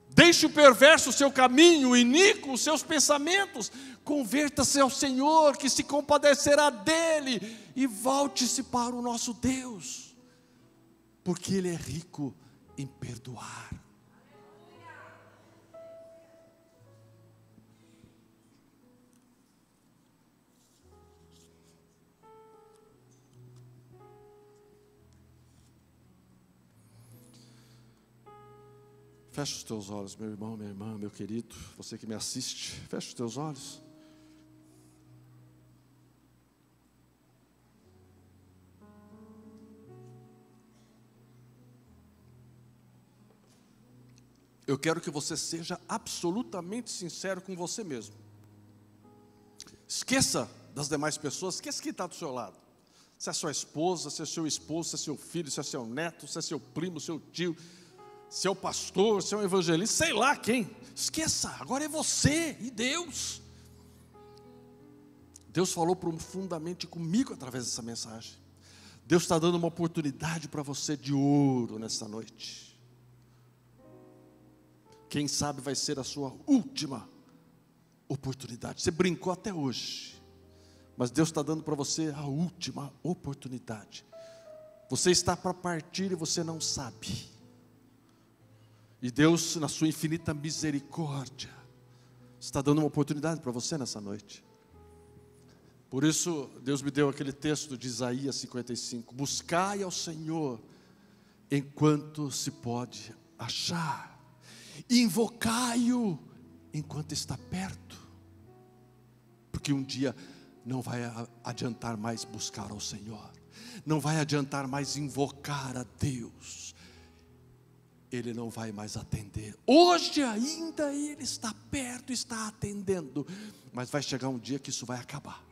Deixe o perverso o seu caminho, o iníquo os seus pensamentos. Converta-se ao Senhor, que se compadecerá dele, e volte-se para o nosso Deus, porque Ele é rico em perdoar. Fecha os teus olhos, meu irmão, minha irmã, meu querido, você que me assiste, fecha os teus olhos. eu quero que você seja absolutamente sincero com você mesmo. Esqueça das demais pessoas, esqueça quem está do seu lado. Se é sua esposa, se é seu esposo, se é seu filho, se é seu neto, se é seu primo, seu tio, se é o pastor, se é um evangelista, sei lá quem. Esqueça, agora é você e Deus. Deus falou profundamente comigo através dessa mensagem. Deus está dando uma oportunidade para você de ouro nessa noite. Quem sabe vai ser a sua última oportunidade. Você brincou até hoje, mas Deus está dando para você a última oportunidade. Você está para partir e você não sabe. E Deus, na sua infinita misericórdia, está dando uma oportunidade para você nessa noite. Por isso, Deus me deu aquele texto de Isaías 55. Buscai ao Senhor enquanto se pode achar. Invocai-o enquanto está perto. Porque um dia não vai adiantar mais buscar ao Senhor. Não vai adiantar mais invocar a Deus. Ele não vai mais atender. Hoje ainda Ele está perto, está atendendo. Mas vai chegar um dia que isso vai acabar.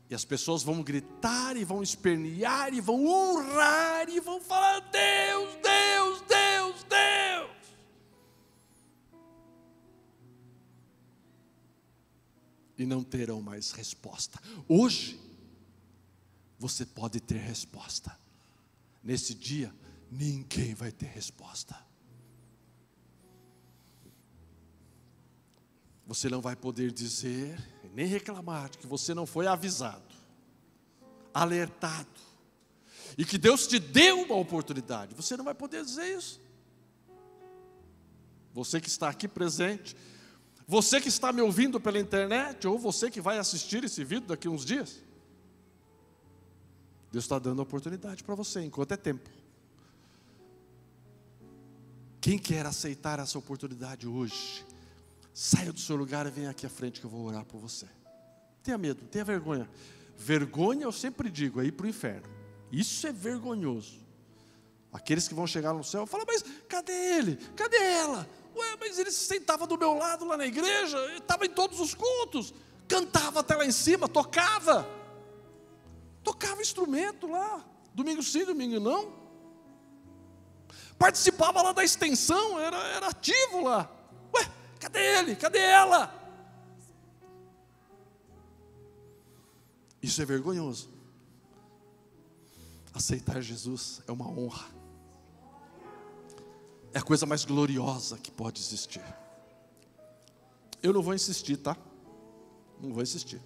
E as pessoas vão gritar, e vão espernear, e vão urrar, e vão falar: Deus, Deus, Deus, Deus. E não terão mais resposta. Hoje, você pode ter resposta. Nesse dia, ninguém vai ter resposta. Você não vai poder dizer, nem reclamar, de que você não foi avisado, alertado, e que Deus te deu uma oportunidade. Você não vai poder dizer isso. Você que está aqui presente, você que está me ouvindo pela internet, ou você que vai assistir esse vídeo daqui a uns dias, Deus está dando a oportunidade para você, enquanto é tempo. Quem quer aceitar essa oportunidade hoje, saia do seu lugar e venha aqui à frente que eu vou orar por você. Tenha medo, tenha vergonha. Vergonha, eu sempre digo, é ir para o inferno. Isso é vergonhoso. Aqueles que vão chegar no céu falam: mas cadê ele? Cadê ela? Ué, mas ele se sentava do meu lado lá na igreja, ele estava em todos os cultos, cantava até lá em cima, tocava instrumento lá, domingo sim, domingo não, participava lá da extensão, era ativo lá. Ué, cadê ele? Cadê ela? Isso é vergonhoso. Aceitar Jesus é uma honra. É a coisa mais gloriosa que pode existir. Eu não vou insistir, tá? Não vou insistir.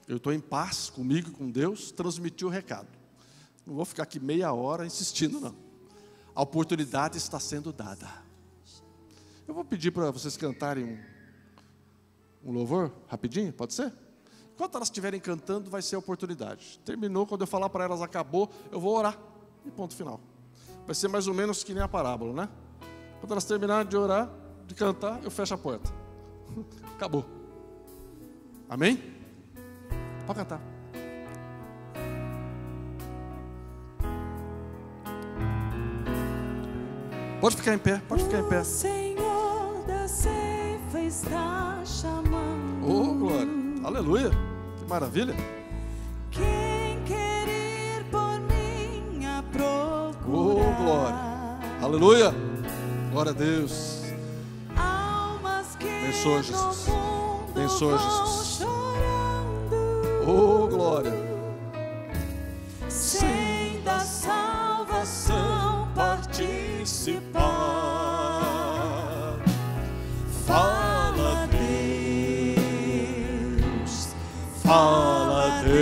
Eu estou em paz comigo e com Deus, transmiti o recado. Não vou ficar aqui meia hora insistindo, não. A oportunidade está sendo dada. Eu vou pedir para vocês cantarem um louvor, rapidinho, pode ser? Enquanto elas estiverem cantando, vai ser a oportunidade. Terminou, quando eu falar para elas acabou, eu vou orar. E ponto final. Vai ser mais ou menos que nem a parábola, né? Quando elas terminarem de orar, de cantar, eu fecho a porta. Acabou. Amém? Pode cantar. Pode ficar em pé, pode ficar em pé. O Senhor da ceifa está chamando. Oh, glória. Aleluia. Que maravilha. Quem quer ir por minha procura. Oh, glória. Aleluia. Glória a Deus. Almas que Abençoa, Jesus. no mundo Abençoa, vão Jesus. chorando. Oh, glória. Sem da salvação participar. Fala, Deus. Fala, Deus.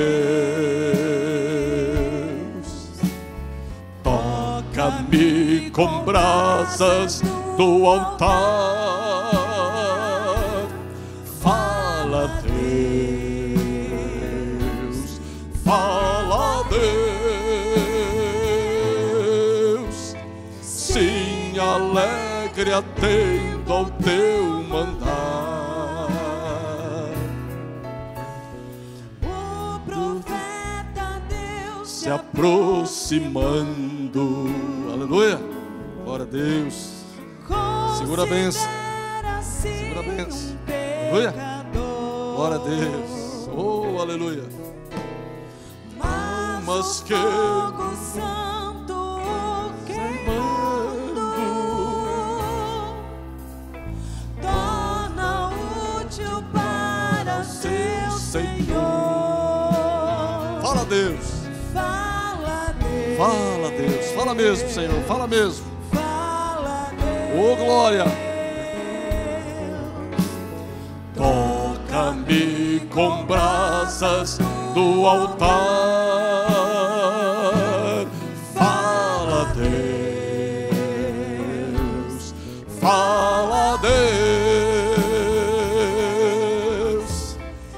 Toca-me com brasas do altar. Fala, Deus. Fala, Deus. Sim, alegre atendo ao teu mandar. O profeta Deus Se aproximando. Aleluia. Glória Glória a Deus. Segura a bênção. Segura a bênção. Aleluia. Glória a Deus. Oh, aleluia. Mas que fogo santo queimando torna útil para o seu Senhor. Fala, Deus. Fala, Deus. Fala, Deus. Fala mesmo, Senhor. Fala mesmo. Fala, Deus. Oh, glória. Toca-me com brasas do altar. Fala, Deus. Fala, Deus.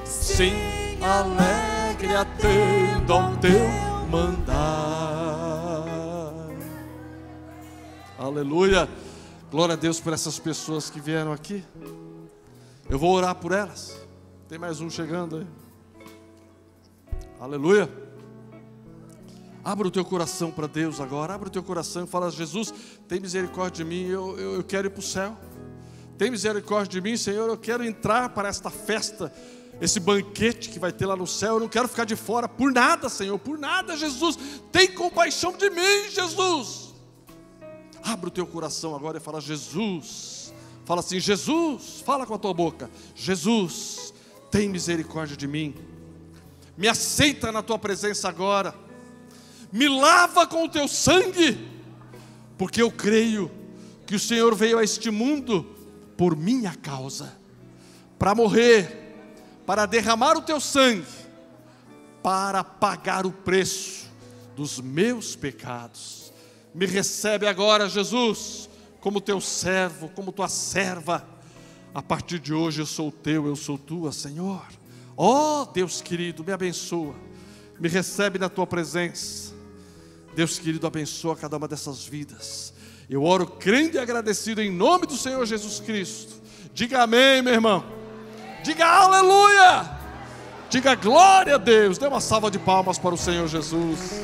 Sim, alegre atendo ao teu mandar. Aleluia. Glória a Deus por essas pessoas que vieram aqui. Eu vou orar por elas. Tem mais um chegando aí. Aleluia. Abra o teu coração para Deus agora. Abra o teu coração e fala: Jesus, tem misericórdia de mim. Eu quero ir para o céu. Tem misericórdia de mim, Senhor. Eu quero entrar para esta festa, esse banquete que vai ter lá no céu. Eu não quero ficar de fora por nada, Senhor. Por nada, Jesus. Tem compaixão de mim, Jesus. Abra o teu coração agora e fala: Jesus. Fala assim: Jesus, fala com a tua boca. Jesus, tem misericórdia de mim. Me aceita na tua presença agora. Me lava com o teu sangue. Porque eu creio que o Senhor veio a este mundo por minha causa. Para morrer, para derramar o teu sangue, para pagar o preço dos meus pecados. Me recebe agora, Jesus, como teu servo, como tua serva. A partir de hoje eu sou teu, eu sou tua, Senhor. Ó Deus querido, me abençoa. Me recebe na tua presença. Deus querido, abençoa cada uma dessas vidas. Eu oro crendo e agradecido em nome do Senhor Jesus Cristo. Diga amém, meu irmão. Diga aleluia. Diga glória a Deus. Dê uma salva de palmas para o Senhor Jesus.